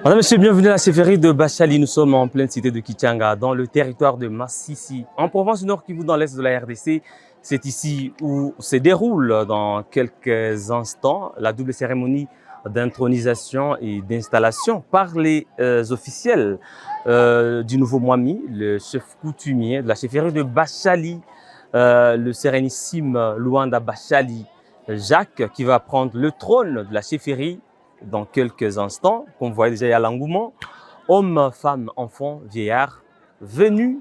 Madame, Monsieur, bienvenue à la chefferie de Bachali. Nous sommes en pleine cité de Kichanga, dans le territoire de Massissi, en province du Nord Kivu, dans l'est de la RDC. C'est ici où se déroule dans quelques instants la double cérémonie d'intronisation et d'installation par les officiels du nouveau Mwami, le chef coutumier de la chefferie de Bachali, le sérénissime Luanda Bachali Jacques, qui va prendre le trône de la chefferie dans quelques instants. Comme vous voyez déjà, il y a l'engouement. Hommes, femmes, enfants, vieillards, venus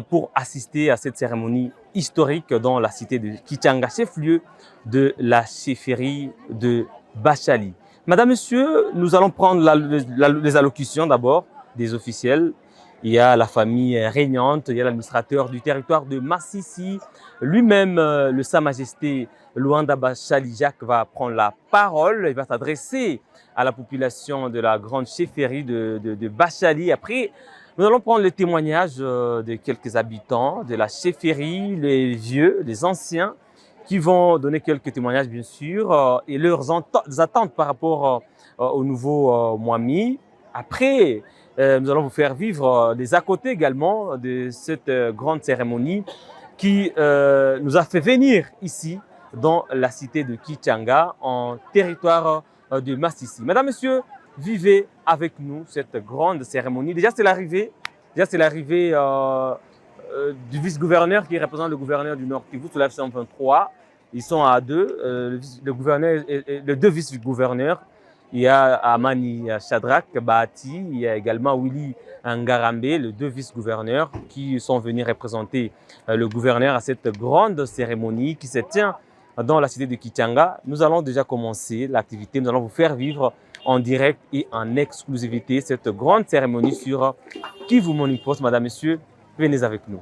pour assister à cette cérémonie historique dans la cité de Kichanga, chef-lieu de la chefferie de Bachali. Madame, Monsieur, nous allons prendre les allocutions d'abord des officiels. Il y a la famille régnante, il y a l'administrateur du territoire de Massissi, lui-même, le Sa Majesté Luanda Bachali Jacques va prendre la parole, il va s'adresser à la population de la grande chefferie de Bachali. Après, nous allons prendre le témoignage de quelques habitants de la chefferie, les vieux, les anciens, qui vont donner quelques témoignages bien sûr et leurs attentes par rapport au nouveau Mwami. Après, nous allons vous faire vivre les à côté également de cette grande cérémonie qui nous a fait venir ici dans la cité de Kichanga, en territoire de Massissi. Mesdames, Messieurs, vivez avec nous cette grande cérémonie. Déjà, c'est l'arrivée du vice-gouverneur qui représente le gouverneur du Nord Kivu, sous la 123. Ils sont à deux, le gouverneur et les deux vice-gouverneurs. Il y a Amani Shadrach Bahati, il y a également Willy Ngarambe, les deux vice-gouverneurs qui sont venus représenter le gouverneur à cette grande cérémonie qui se tient dans la cité de Kichanga. Nous allons déjà commencer l'activité, nous allons vous faire vivre en direct et en exclusivité cette grande cérémonie sur Kivu Morning Post. Madame, Messieurs, venez avec nous.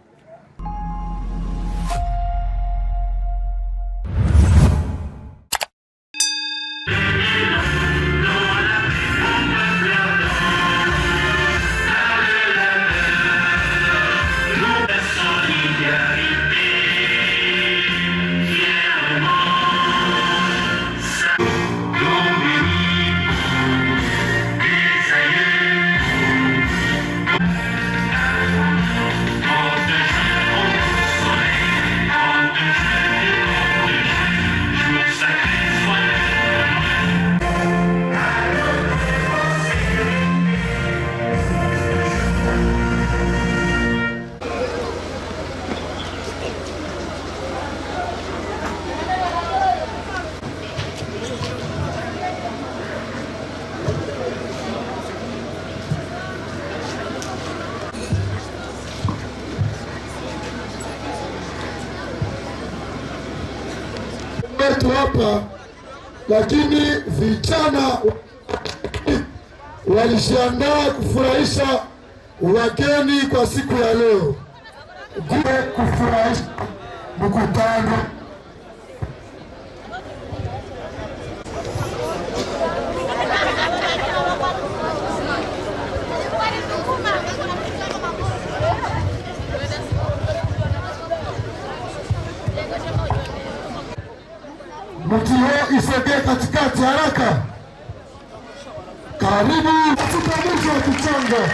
Hapa lakini vijana walishangaa kufurahisha wageni kwa siku ya leo. Kufurahisha mkutano mtio isogee katikati haraka. Karibu katika mji wa Kichanga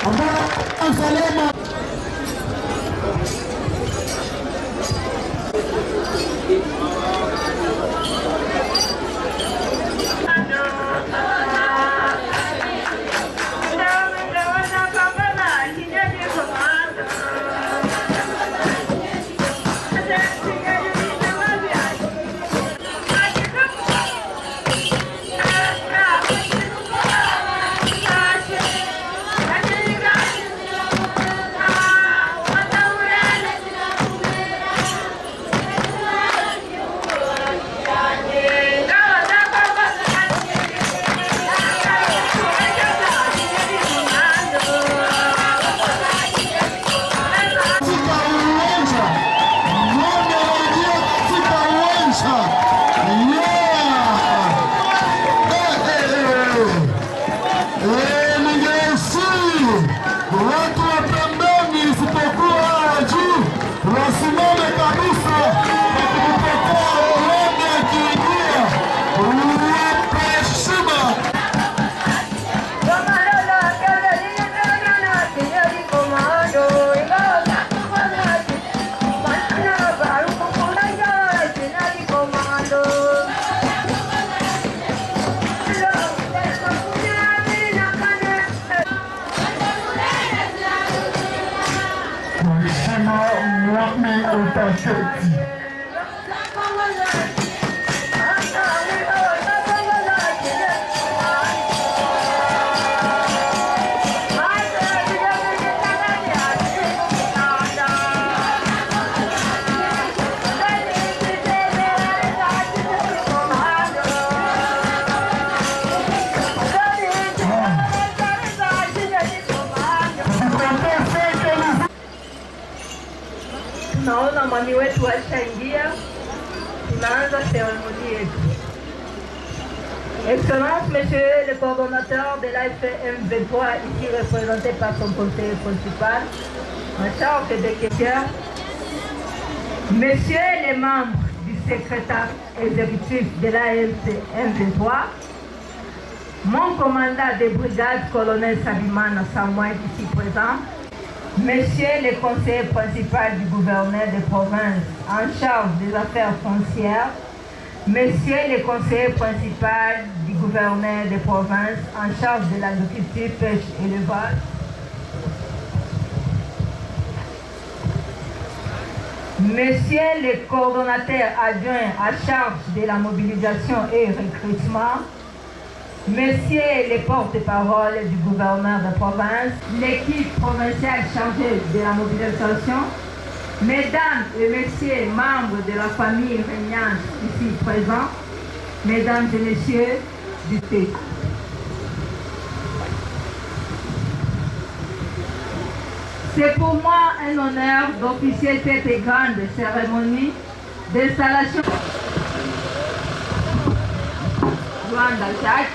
ambao salama. utaketi. Naona mami wetu alishaingia, tunaanza seremoni yetu. Excellence, Monsieur le coordonnateur de l'AFM23, ici représenté par son conseiller principal, en charge des questions. Messieurs les membres du secrétaire exécutif de l'AFM23, mon commandant de brigade, colonel Sabimana Samuel, ici présent, Monsieur le conseiller principal du gouverneur de province en charge des affaires foncières, Monsieur le conseiller principal du gouverneur de province en charge de l'agriculture, pêche et élevage, Monsieur le coordonnateur adjoint en charge de la mobilisation et recrutement, Messieurs les porte-parole du gouverneur de province, l'équipe provinciale chargée de la mobilisation, Mesdames et Messieurs membres de la famille régnante ici présents, Mesdames et Messieurs du thé. C'est pour moi un honneur d'officier cette grande cérémonie d'installation Jacques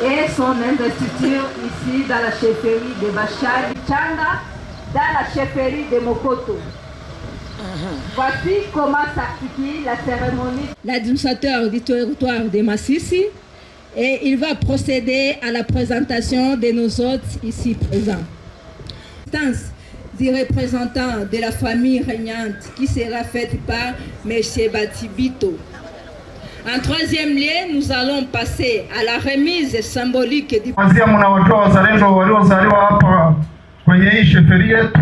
et son investiture ici dans la chefferie de Bachali Changa, dans la chefferie de Mokoto. Voici comment s'articule la cérémonie. L'administrateur du territoire de Massissi, et il va procéder à la présentation de nos hôtes ici présents. L'instance du représentant de la famille régnante qui sera faite par M. Batibito. En troisième lieu, nous allons passer à la remise symbolique du Wazia mnawatoa wazalendo waliozaliwa hapa kwenye hii sheferi yetu.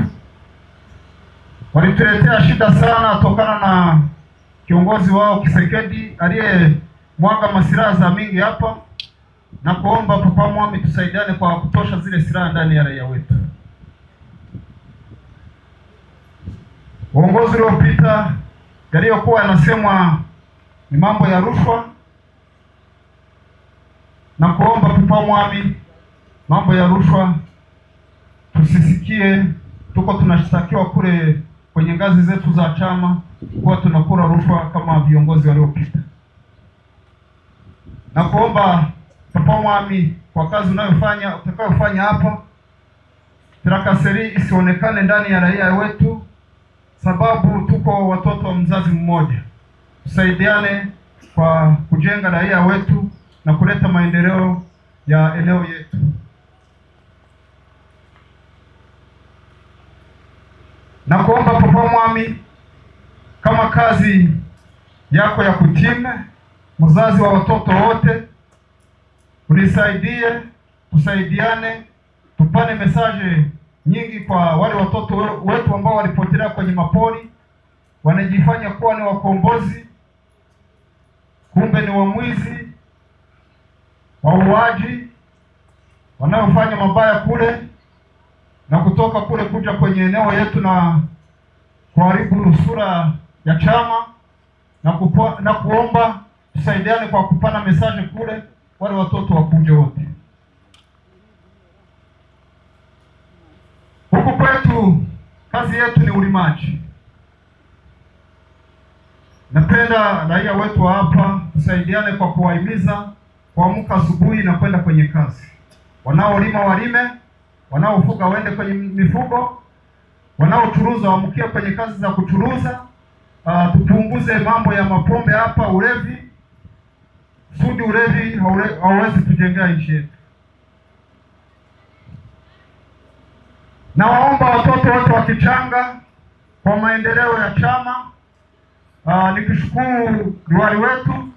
Walituletea shida sana tokana na kiongozi wao Kisekedi aliye mwaga masilaha za mingi hapa, na kuomba Papa Mwami tusaidiane kwa kutosha zile silaha ndani ya raia wetu. Uongozi uliopita yaliyokuwa yanasemwa ni mambo ya rushwa, na kuomba Papa Mwami mambo ya rushwa tusisikie. Tuko tunashtakiwa kule kwenye ngazi zetu za chama kwa tunakula rushwa kama viongozi waliopita, na kuomba Papa Mwami kwa kazi utakayofanya hapa, tirakaseri isionekane ndani ya raia wetu, sababu tuko watoto wa mzazi mmoja. Tusaidiane kwa kujenga raia wetu na kuleta maendeleo ya eneo yetu. Na kuomba Papa Mwami, kama kazi yako ya kutime, mzazi wa watoto wote, unisaidie, tusaidiane, tupane mesaje nyingi kwa wale watoto wetu ambao walipotelea kwenye mapori, wanajifanya kuwa ni wakombozi, kumbe ni wamwizi, wauaji, wanaofanya mabaya kule na kutoka kule kuja kwenye eneo yetu na kuharibu sura ya chama, na kuomba tusaidiane kwa kupana mesaje kule, wale watoto wakuje wote. Huku kwetu kazi yetu ni ulimaji. Napenda raia wetu wa hapa tusaidiane kwa kuwahimiza kuamka asubuhi na kwenda kwenye kazi. Wanaolima walime, wanaofuga waende kwenye mifugo, wanaochuruza waamkie kwenye kazi za kuchuruza. Tupunguze mambo ya mapombe hapa, ulevi. Sudi ulevi hauwezi tujengea nchi yetu. Na waomba watoto wote wa Kichanga kwa maendeleo ya chama. Nikishukuru diwani wetu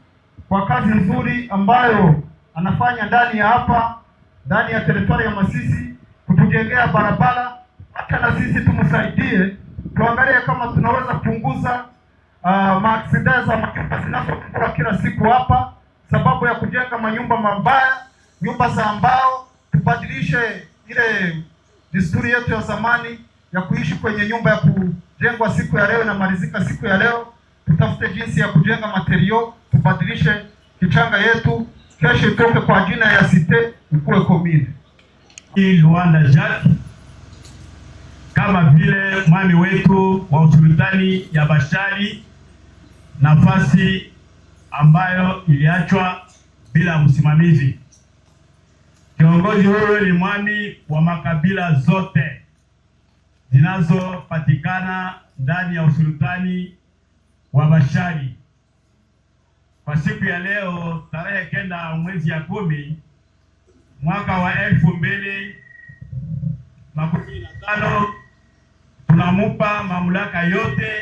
kwa kazi nzuri ambayo anafanya ndani ya hapa, ndani ya teritoria ya Masisi, kutujengea barabara. Hata na sisi tumsaidie tuangalie kama tunaweza kupunguza maaksida za manyumba zinazokuwa kila siku hapa, sababu ya kujenga manyumba mabaya, nyumba za mbao. Tubadilishe ile desturi yetu ya zamani ya kuishi kwenye nyumba ya kujengwa siku ya leo na malizika siku ya leo. Tutafute jinsi ya kujenga materio, tubadilishe kichanga yetu, kesho itoke kwa jina ya site ikuwe komine. Luanda Jacques kama vile mwami wetu wa usultani ya Bashali, nafasi ambayo iliachwa bila msimamizi. Kiongozi huyo ni mwami wa makabila zote zinazopatikana ndani ya usultani wa Bashali. Kwa siku ya leo tarehe 9 mwezi ya 10 mwaka wa 2015 tunamupa mamlaka yote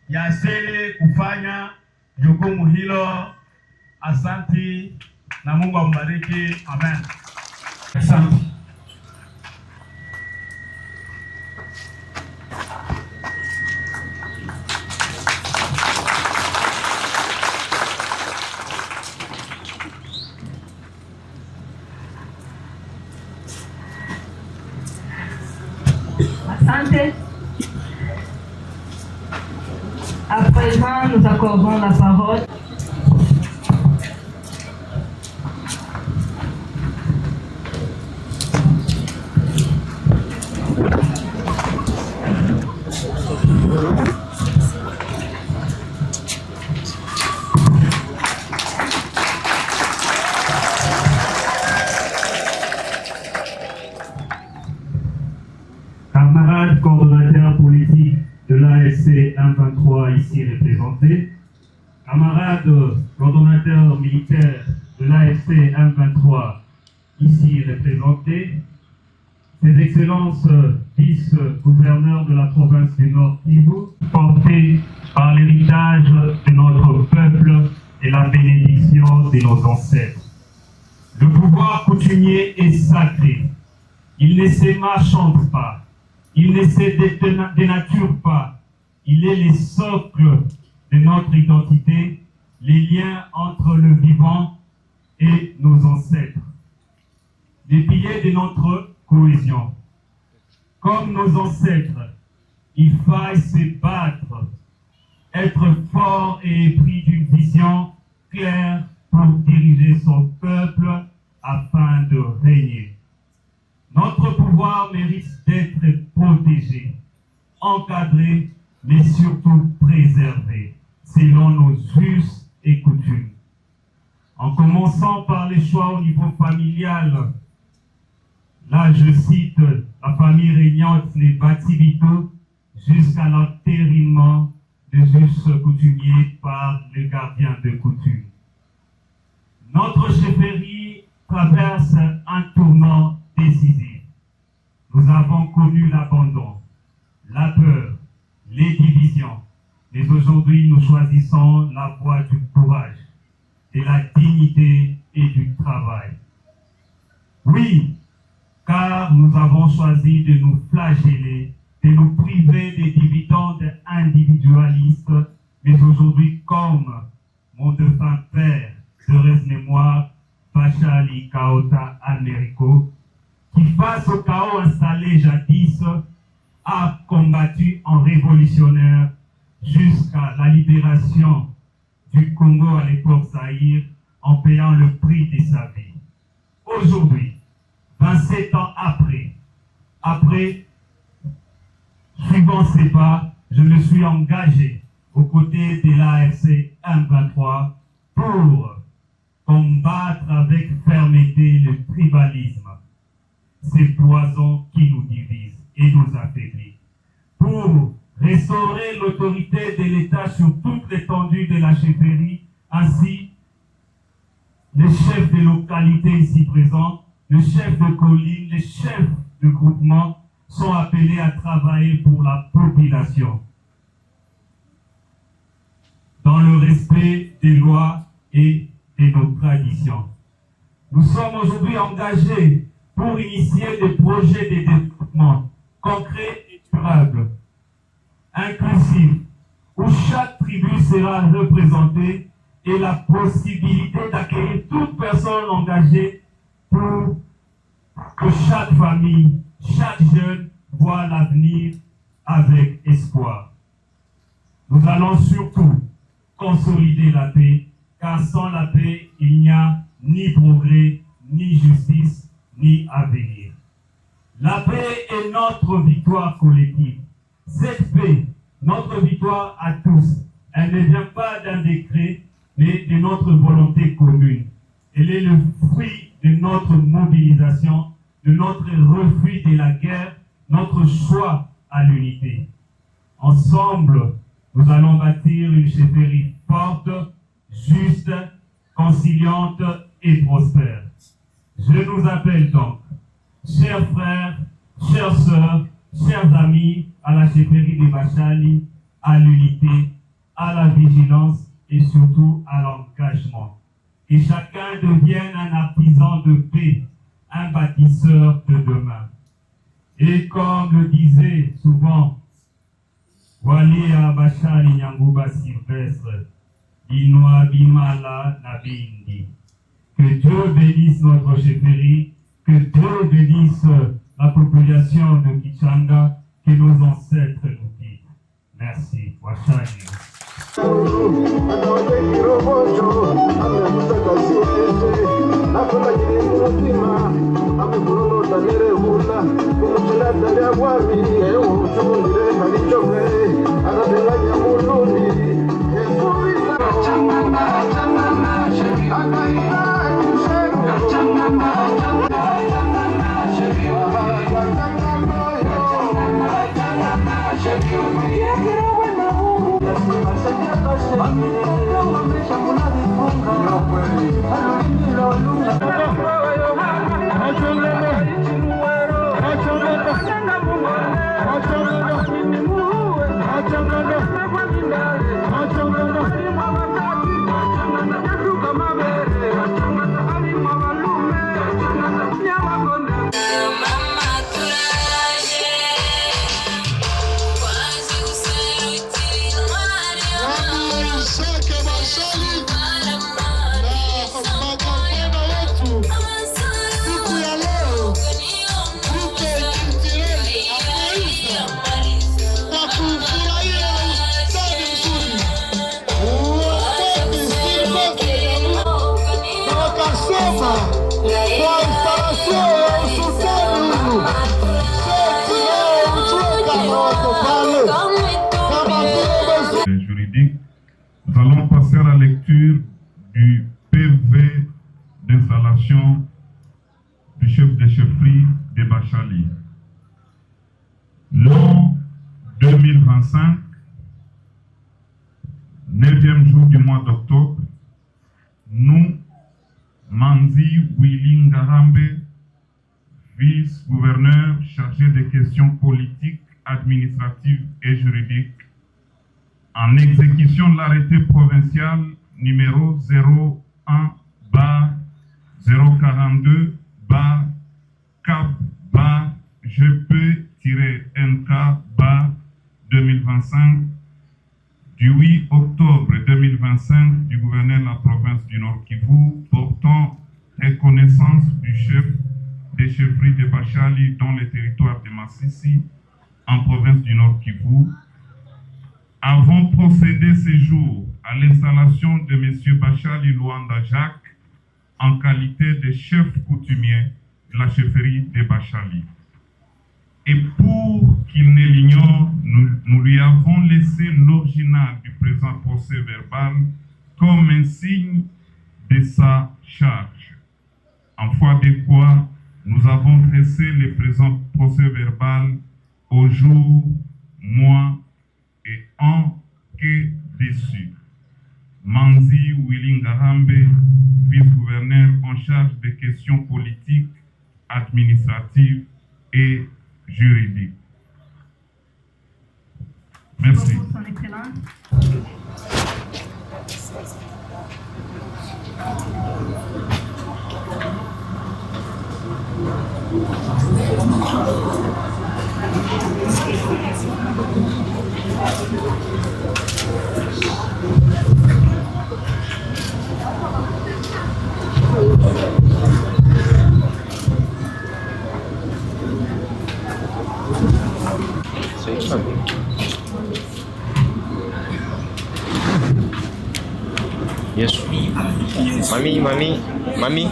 ya sele kufanya jukumu hilo. Asanti na Mungu ambariki. Amen. Asante. Asante. À présent, nous accordons la parole camarades coordonnateurs politiques de l'AFC M23 ici représentés, camarades coordonnateurs militaires de l'AFC M23 ici représentés, Ses Excellences vice-gouverneurs de la province du Nord Kivu, portés par l'héritage de notre peuple et la bénédiction de nos ancêtres. Le pouvoir coutumier est sacré. Il ne se marchande pas. Il ne se dénature pas. Il est le socle de notre identité, les liens entre le vivant et nos ancêtres. Les piliers de notre cohésion. Comme nos ancêtres, il faille se battre, être fort et épris d'une vision claire pour diriger son peuple afin de régner. Notre pouvoir mérite d'être protégé, encadré, mais surtout préservé, selon nos us et coutumes. En commençant par les choix au niveau familial, là je cite la famille régnante, les Batibito, jusqu'à l'enterrement de justes coutumiers par le gardien de coutume. Notre chefferie traverse un tournant décisif. Nous avons connu l'abandon, la peur, les divisions, mais aujourd'hui nous choisissons la voie du courage, de la dignité et du travail. Oui, car nous avons choisi de nous flageller, de nous priver des dividendes individualistes, mais aujourd'hui comme mon défunt père, de mémoire, Bachali Kaota Americo, qui face au chaos installé jadis, a combattu en révolutionnaire jusqu'à la libération du Congo à l'époque Zaïre en payant le prix de sa vie. Aujourd'hui, 27 ans après, suivant ces pas, je me suis engagé aux côtés de l'AFC M23 pour combattre avec fermeté le tribalisme, ces poisons qui nous divisent et nous affaiblissent, pour restaurer l'autorité de l'État sur toute l'étendue de la chefferie. Ainsi, les chefs de localité ici présents, les chefs de colline, les chefs de groupement sont appelés à travailler pour la population, dans le respect des lois et de nos traditions. Nous sommes aujourd'hui engagés pour initier des projets de développement concrets et durables inclusif, où chaque tribu sera représentée et la possibilité d'accueillir toute personne engagée pour que chaque famille, chaque jeune voit l'avenir avec espoir. Nous allons surtout consolider la paix, car sans la paix, il n'y a ni progrès, ni justice, ni avenir. La paix est notre victoire collective. Cette paix, notre victoire à tous, elle ne vient pas d'un décret, mais de notre volonté commune. Elle est le fruit de notre mobilisation, de notre refus de la guerre, notre choix à l'unité. Ensemble, nous allons bâtir une chefferie forte, juste, conciliante et prospère. Je nous appelle donc, chers frères, chères sœurs, chers amis, à la chefferie des Bachali, à l'unité, à la vigilance et surtout à l'engagement. Que chacun devienne un artisan de paix, un bâtisseur de demain. Et comme le disait souvent Walia Bachali Nyanguba Sylvestre, Binoa Bimala Nabindi. Que Dieu bénisse notre chefferie, que Dieu bénisse la population de Kichanga, que nos ancêtres nous guident. Merci. Wachani. Juridique, nous allons passer à la lecture du PV d'installation du chef de chefferie des Bachali. L'an 2025, 9e jour du mois d'octobre, nous, Manzi Willy Ngarambe, vice-gouverneur chargé des questions politiques, administratives et juridiques, en exécution de l'arrêté provincial numéro 01-0-1-GP-NK-2025 du 8 octobre 2025 du gouverneur de la province du Nord Kivu portant reconnaissance du chef des chefferies de Bachali dans le territoire de Massissi en province du Nord Kivu, avons procédé ce jour à l'installation de M. Bachali Luanda Jacques en qualité de chef coutumier de la chefferie de Bachali. Et pour qu'il ne l'ignore, nous lui avons laissé l'original du présent procès verbal comme un signe de sa charge. En foi de quoi, nous avons dressé le présent procès verbal au jour, mois et an que dessus. Manzi Willy Ngarambe, vice-gouverneur en charge des questions politiques, administratives et juridiques. Merci. Son Excellence. Yesu. Mami.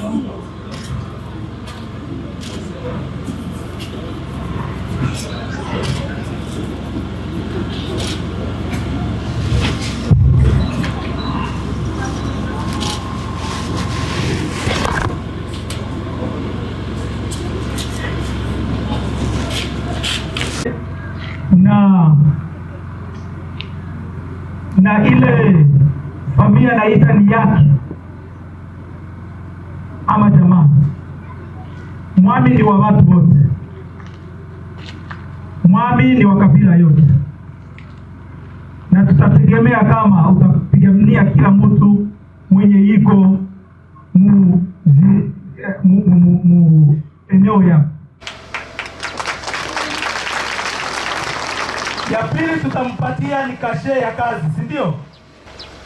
na ile familia naita ni yake ama jamaa. Mwami ni wa watu wote, mwami ni wa kabila yote, na tutategemea kama utapigania kila mtu mwenye iko mu eneo yako. Ya pili tutampatia ni kashe ya kazi, si ndio?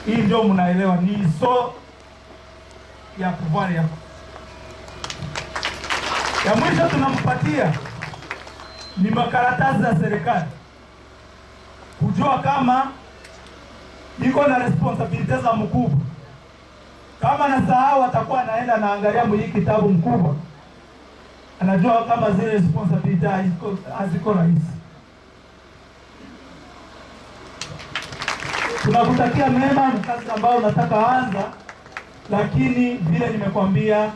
Hii ndio mnaelewa, ni so ya pouvoir yako. Ya mwisho tunampatia ni makaratasi za serikali, kujua kama iko na responsibility za mkubwa. Kama nasahau atakuwa anaenda naangalia hii kitabu mkubwa, anajua kama zile responsibility haziko rahisi. Tunakutakia mema kazi ambayo unataka anza, lakini vile nimekwambia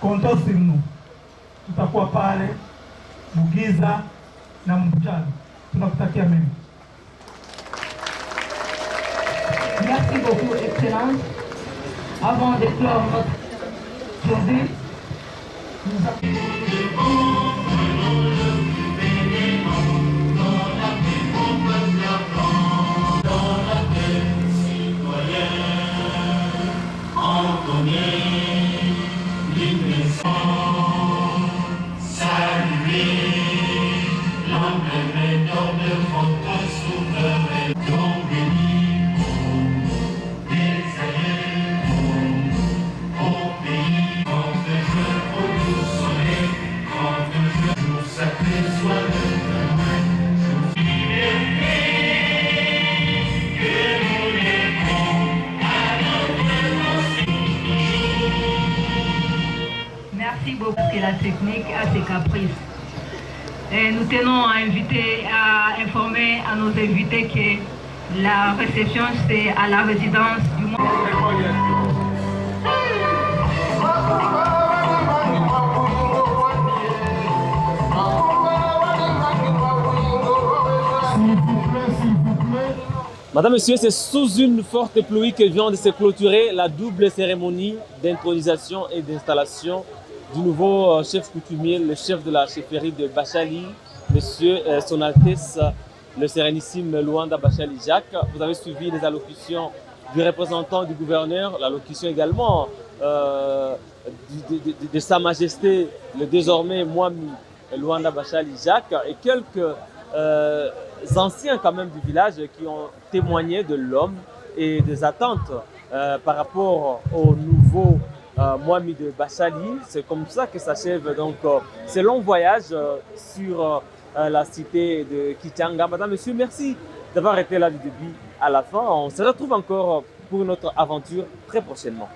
kontosimu tutakuwa pale Mugiza na mchana. Tunakutakia mema. Merci beaucoup, Excellence. Avant de clore notre journée, que la technique a ses caprices. Et nous tenons à informer à nos invités que la réception c'est à la résidence du monde. Madame, Monsieur, c'est sous une forte pluie que vient de se clôturer la double cérémonie d'intronisation et d'installation du nouveau chef coutumier, le chef de la chefferie de Bachali, Monsieur Son Altesse, le Sérénissime Luanda Bachali Jacques. Vous avez suivi les allocutions du représentant du gouverneur, l'allocution également de Sa Majesté, le désormais Mwami Luanda Bachali Jacques, et quelques anciens quand même du village qui ont témoigné de l'homme et des attentes par rapport au nouveau Mwami de Bachali. C'est comme ça que s'achève donc ce long voyage sur la cité de Kichanga. Madame, Monsieur, merci d'avoir été là du début à la fin. On se retrouve encore pour notre aventure très prochainement.